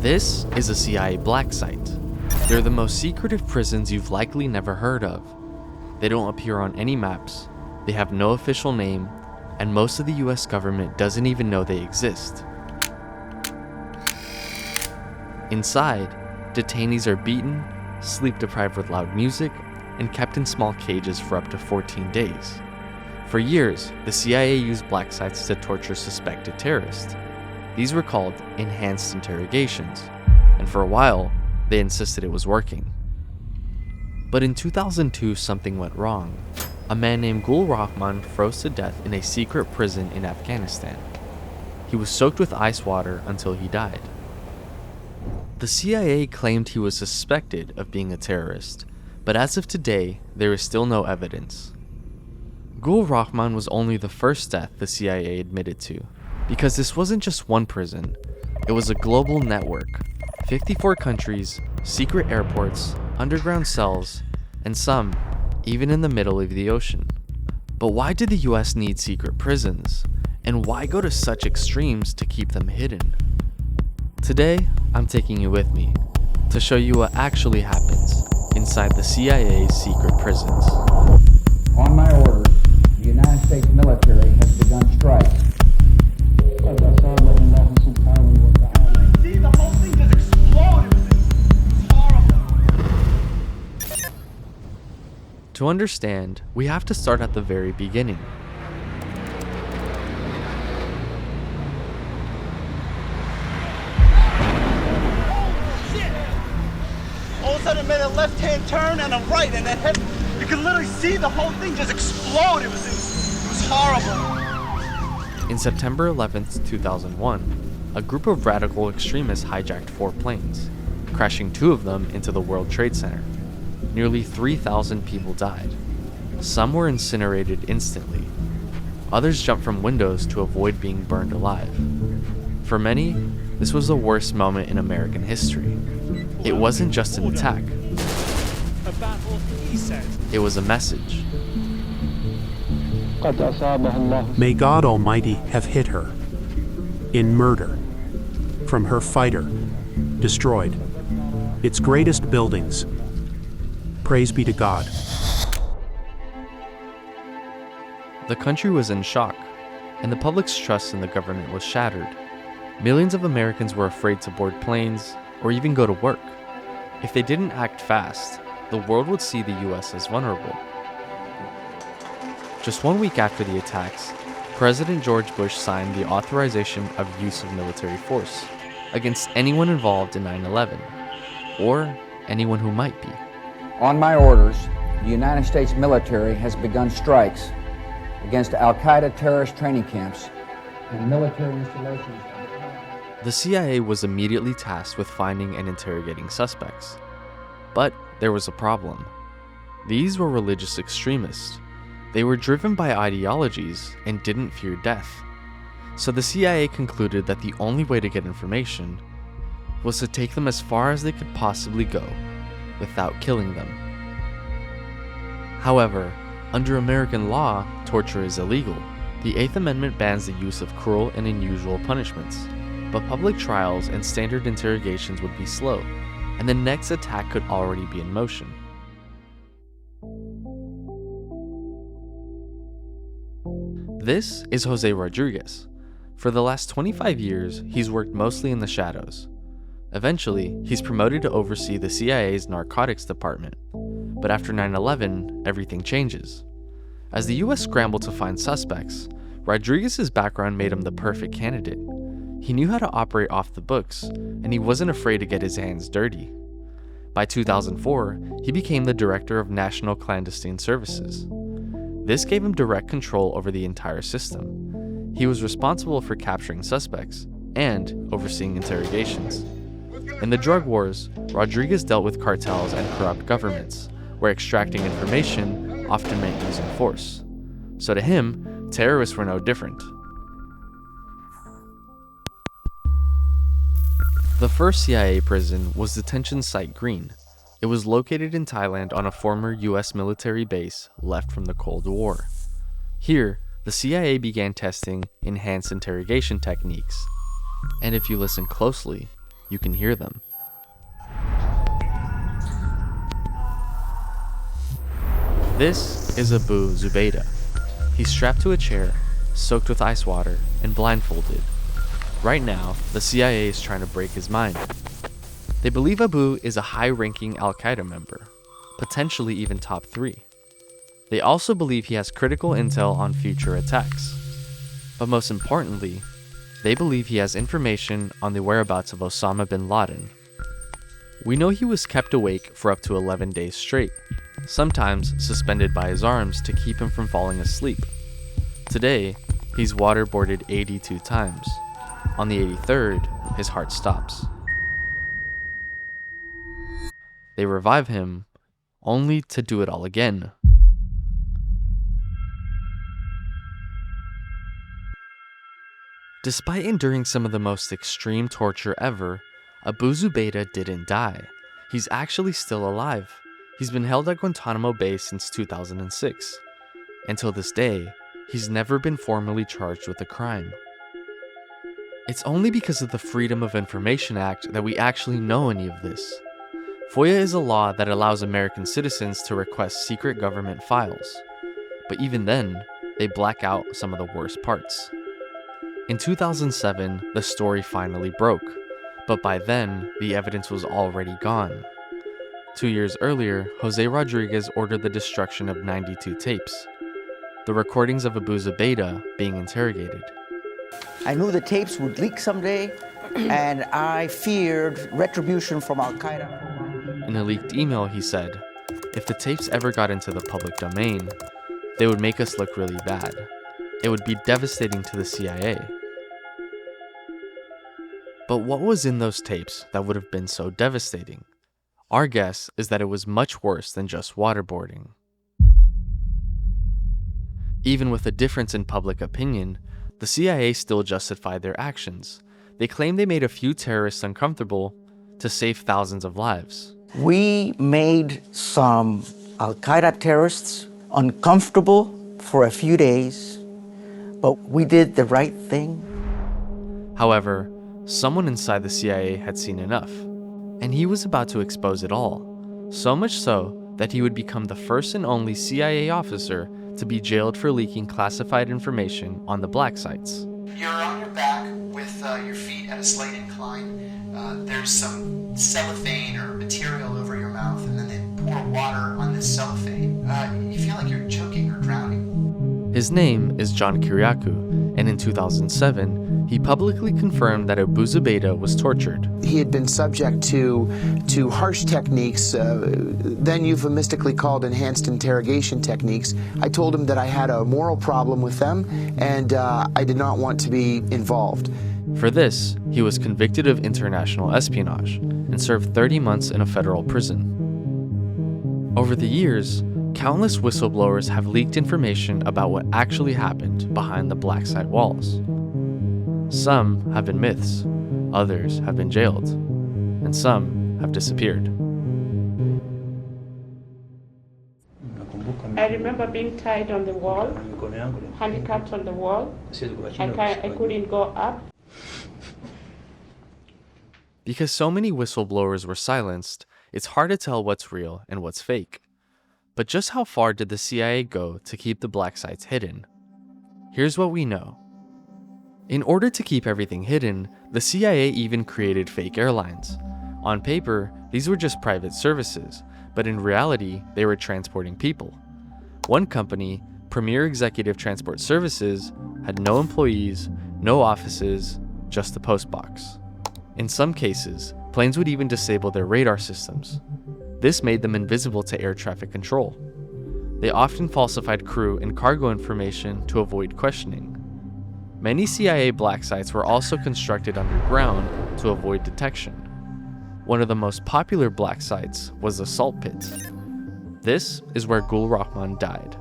This is a CIA black site. They're the most secretive prisons you've likely never heard of. They don't appear on any maps, they have no official name, and most of the US government doesn't even know they exist. Inside, detainees are beaten, sleep deprived with loud music, and kept in small cages for up to 14 days. For years, the CIA used black sites to torture suspected terrorists. These were called enhanced interrogations, and for a while, they insisted it was working. But in 2002, something went wrong. A man named Gul Rahman froze to death in a secret prison in Afghanistan. He was soaked with ice water until he died. The CIA claimed he was suspected of being a terrorist, but as of today, there is still no evidence. Gul Rahman was only the first death the CIA admitted to, because this wasn't just one prison, it was a global network. 54 countries, secret airports, underground cells, and some even in the middle of the ocean. But why did the US need secret prisons? And why go to such extremes to keep them hidden? Today, I'm taking you with me to show you what actually happens inside the CIA's secret prisons. On my orders, the United States military has begun strikes. See, the whole thing just exploded. It's horrible. To understand, we have to start at the very beginning. All of a sudden, it made a left-hand turn and a right, and then you could literally see the whole thing just explode. It was horrible. In September 11th, 2001, a group of radical extremists hijacked 4 planes, crashing 2 of them into the World Trade Center. Nearly 3,000 people died. Some were incinerated instantly. Others jumped from windows to avoid being burned alive. For many, this was the worst moment in American history. It wasn't just an attack. A battle, he said. It was a message. May God Almighty have hit her in murder from her fighter, destroyed its greatest buildings. Praise be to God. The country was in shock, and the public's trust in the government was shattered. Millions of Americans were afraid to board planes or even go to work. If they didn't act fast, the world would see the US as vulnerable. Just 1 week after the attacks, President George Bush signed the authorization of use of military force against anyone involved in 9/11, or anyone who might be. On my orders, the United States military has begun strikes against Al-Qaeda terrorist training camps and military installations. The CIA was immediately tasked with finding and interrogating suspects. But there was a problem. These were religious extremists. They were driven by ideologies and didn't fear death. So the CIA concluded that the only way to get information was to take them as far as they could possibly go without killing them. However, under American law, torture is illegal. The 8th Amendment bans the use of cruel and unusual punishments, but public trials and standard interrogations would be slow, and the next attack could already be in motion. This is Jose Rodriguez. For the last 25 years, he's worked mostly in the shadows. Eventually, he's promoted to oversee the CIA's narcotics department. But after 9/11, everything changes. As the US scrambled to find suspects, Rodriguez's background made him the perfect candidate. He knew how to operate off the books, and he wasn't afraid to get his hands dirty. By 2004, he became the director of National Clandestine Services. This gave him direct control over the entire system. He was responsible for capturing suspects and overseeing interrogations. In the drug wars, Rodriguez dealt with cartels and corrupt governments, where extracting information often meant using force. So to him, terrorists were no different. The first CIA prison was Detention Site Green. It was located in Thailand on a former US military base left from the Cold War. Here, the CIA began testing enhanced interrogation techniques. And if you listen closely, you can hear them. This is Abu Zubaydah. He's strapped to a chair, soaked with ice water, and blindfolded. Right now, the CIA is trying to break his mind. They believe Abu is a high-ranking Al-Qaeda member, potentially even top 3. They also believe he has critical intel on future attacks. But most importantly, they believe he has information on the whereabouts of Osama bin Laden. We know he was kept awake for up to 11 days straight, sometimes suspended by his arms to keep him from falling asleep. Today, he's waterboarded 82 times. On the 83rd, his heart stops. They revive him, only to do it all again. Despite enduring some of the most extreme torture ever, Abu Zubaydah didn't die. He's actually still alive. He's been held at Guantanamo Bay since 2006. Until this day, he's never been formally charged with a crime. It's only because of the Freedom of Information Act that we actually know any of this. FOIA is a law that allows American citizens to request secret government files. But even then, they black out some of the worst parts. In 2007, the story finally broke, but by then, the evidence was already gone. 2 years earlier, Jose Rodriguez ordered the destruction of 92 tapes, the recordings of Abu Zubaydah being interrogated. I knew the tapes would leak someday, and I feared retribution from Al-Qaeda. In a leaked email, he said, "If the tapes ever got into the public domain, they would make us look really bad. It would be devastating to the CIA." But what was in those tapes that would have been so devastating? Our guess is that it was much worse than just waterboarding. Even with a difference in public opinion, the CIA still justified their actions. They claimed they made a few terrorists uncomfortable to save thousands of lives. We made some Al-Qaeda terrorists uncomfortable for a few days, but we did the right thing. However, someone inside the CIA had seen enough, and he was about to expose it all. So much so that he would become the first and only CIA officer to be jailed for leaking classified information on the black sites. You're on your back with your feet at a slight incline. There's some cellophane or material over your mouth, and then they pour water on this cellophane. You feel like you're choking or drowning. His name is John Kiriakou, and in 2007, he publicly confirmed that Abu Zubaydah was tortured. He had been subject to harsh techniques, then euphemistically called enhanced interrogation techniques. I told him that I had a moral problem with them, and I did not want to be involved. For this, he was convicted of international espionage and served 30 months in a federal prison. Over the years, countless whistleblowers have leaked information about what actually happened behind the black site walls. Some have been myths, others have been jailed, and some have disappeared. I remember being tied on the wall, handicapped on the wall. I couldn't go up. Because so many whistleblowers were silenced, it's hard to tell what's real and what's fake. But just how far did the CIA go to keep the black sites hidden? Here's what we know. In order to keep everything hidden, the CIA even created fake airlines. On paper, these were just private services, but in reality, they were transporting people. One company, Premier Executive Transport Services, had no employees, no offices, just a post box. In some cases, planes would even disable their radar systems. This made them invisible to air traffic control. They often falsified crew and cargo information to avoid questioning. Many CIA black sites were also constructed underground to avoid detection. One of the most popular black sites was the Salt Pit. This is where Gul Rahman died.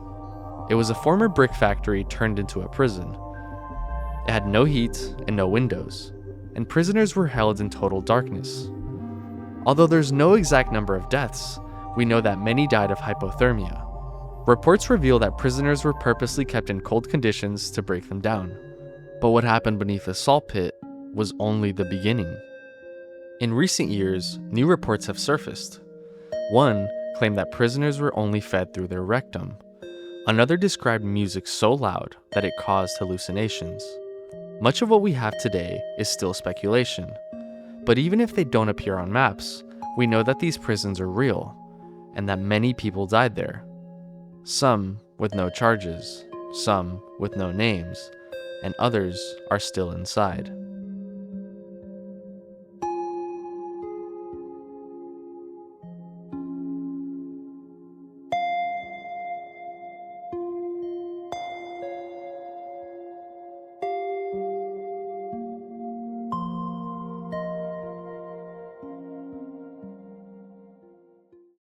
It was a former brick factory turned into a prison. It had no heat and no windows, and prisoners were held in total darkness. Although there's no exact number of deaths, we know that many died of hypothermia. Reports reveal that prisoners were purposely kept in cold conditions to break them down. But what happened beneath the salt pit was only the beginning. In recent years, new reports have surfaced. One claimed that prisoners were only fed through their rectum. Another described music so loud that it caused hallucinations. Much of what we have today is still speculation. But even if they don't appear on maps, we know that these prisons are real, and that many people died there. Some with no charges, some with no names, and others are still inside.